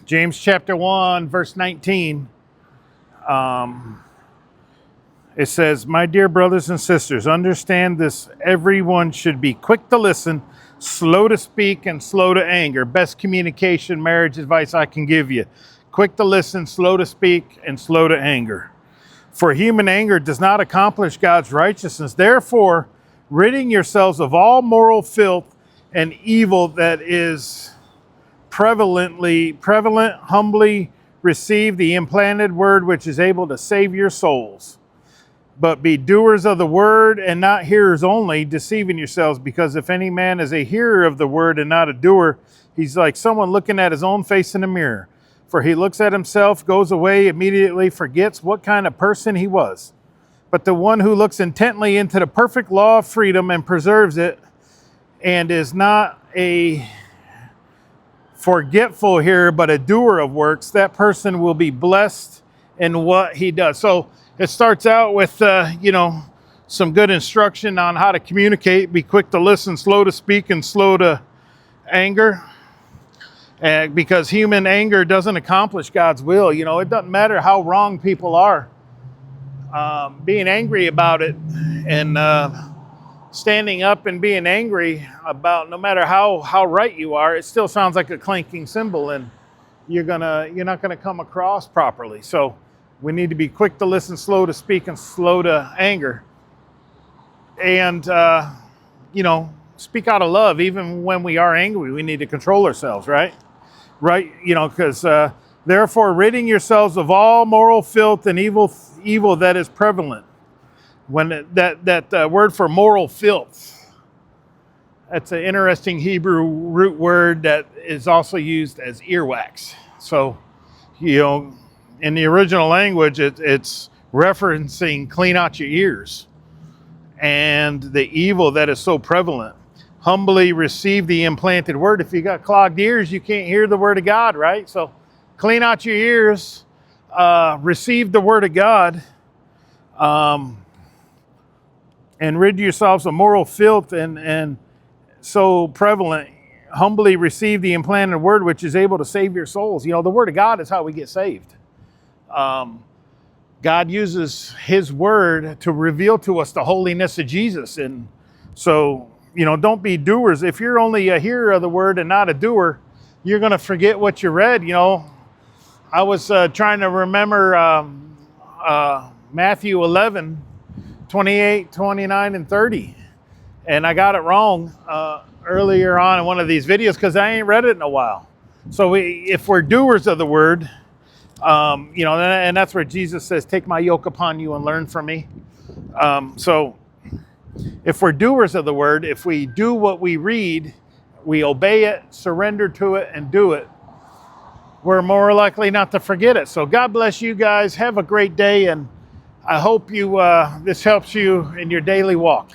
James chapter 1, verse 19. It says, "My dear brothers and sisters, understand this. Everyone should be quick to listen, slow to speak, and slow to anger." Best communication, marriage advice I can give you. Quick to listen, slow to speak, and slow to anger. For human anger does not accomplish God's righteousness. Therefore, ridding yourselves of all moral filth and evil that is prevalent, humbly receive the implanted word which is able to save your souls. But be doers of the word and not hearers only, deceiving yourselves, because if any man is a hearer of the word and not a doer, he's like someone looking at his own face in a mirror. For he looks at himself, goes away, immediately forgets what kind of person he was. But the one who looks intently into the perfect law of freedom and preserves it, and is not a forgetful hearer, but a doer of works, that person will be blessed in what he does. So it starts out with, some good instruction on how to communicate. Be quick to listen, slow to speak, and slow to anger. Because human anger doesn't accomplish God's will. It doesn't matter how wrong people are. Being angry about it and standing up and being angry about, no matter how right you are, it still sounds like a clanking cymbal, and you're not gonna come across properly. So we need to be quick to listen, slow to speak, and slow to anger. And speak out of love. Even when we are angry, we need to control ourselves, right? Because therefore ridding yourselves of all moral filth and evil that is prevalent. When that word for moral filth, that's an interesting Hebrew root word that is also used as earwax. So, in the original language, it's referencing clean out your ears and the evil that is so prevalent. Humbly receive the implanted word. If you got clogged ears, you can't hear the word of God, right? So clean out your ears, receive the word of God, and rid yourselves of moral filth and so prevalent. Humbly receive the implanted word which is able to save your souls. The word of God is how we get saved. God uses his word to reveal to us the holiness of Jesus. And so, don't be doers. If you're only a hearer of the word and not a doer, you're going to forget what you read. I was trying to remember Matthew 11, 28, 29, and 30. And I got it wrong earlier on in one of these videos because I ain't read it in a while. So if we're doers of the word, and that's where Jesus says, "Take my yoke upon you and learn from me." So if we're doers of the word, if we do what we read, we obey it, surrender to it, and do it, we're more likely not to forget it. So God bless you guys. Have a great day, and I hope this helps you in your daily walk.